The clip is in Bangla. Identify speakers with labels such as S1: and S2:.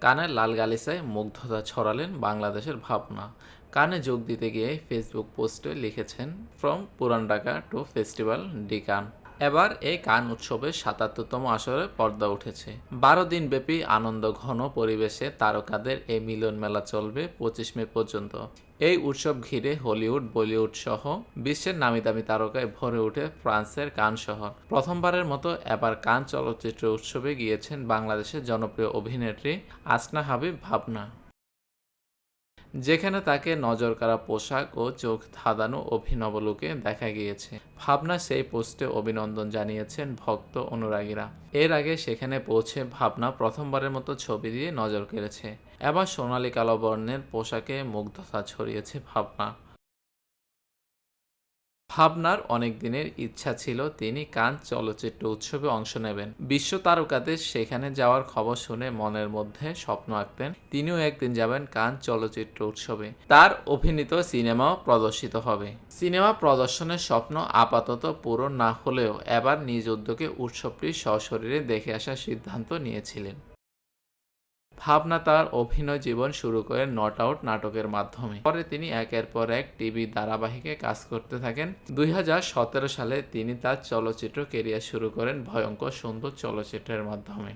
S1: কানের লাল গালিচায় মুগ্ধতা ছড়ালেন বাংলাদেশের ভাবনা। কানে যোগ দিতে গিয়ে ফেসবুক পোস্টে লিখেছেন, ফ্রম পুরান ঢাকা টু ফেস্টিভ্যাল ডি কান। এবার এই কান উৎসবের ৭৭তম আসরে পর্দা উঠেছে। ১২ দিনব্যাপী আনন্দ ঘন পরিবেশে তারকাদের এই মিলন মেলা চলবে ২৫ মে পর্যন্ত। এই উৎসব ঘিরে হলিউড, বলিউড সহ বিশ্বের নামিদামি তারকায় ভরে ওঠে ফ্রান্সের কান শহর। প্রথমবারের মতো এবার কান চলচ্চিত্র উৎসবে গিয়েছেন বাংলাদেশের জনপ্রিয় অভিনেত্রী আসনা হাবিব ভাবনা, যেখানে তাকে নজরকাড়া পোশাক ও চোখ ধাঁধানো অভিনব লুকে দেখা গিয়েছে। ভাবনা সেই পোস্টে অভিনন্দন জানিয়েছেন ভক্ত অনুরাগীরা। এর আগে সেখানে পৌঁছে ভাবনা প্রথমবারের মতো ছবি দিয়ে নজর কেড়েছে। এবার সোনালী কালো বর্ণের পোশাকে মুগ্ধতা ছড়িয়েছে ভাবনা। ভাবনার অনেক দিনের ইচ্ছা ছিল তিনি কান চলচ্চিত্র উৎসবে অংশ নেবেন। বিশ্ব তারকাদের সেখানে যাওয়ার খবর শুনে মনের মধ্যে স্বপ্ন আঁকতেন তিনিও একদিন যাবেন কান চলচ্চিত্র উৎসবে। তার অভিনীত সিনেমাও প্রদর্শিত হবে। সিনেমা প্রদর্শনের স্বপ্ন আপাতত পূরণ না হলেও এবার নিজ উদ্যোগে উৎসবটি সশরীরে দেখে আসার সিদ্ধান্ত নিয়েছিলেন। ভাবনা তার অভিনয় জীবন শুরু করেন নট আউট নাটকের মাধ্যমে। পরে তিনি একের পর এক টিভি ধারাবাহিকে কাজ করতে থাকেন। ২০১৭ সালে তিনি তার চলচ্চিত্র ক্যারিয়ার শুরু করেন ভয়ঙ্কর সুন্দর চলচ্চিত্রের মাধ্যমে।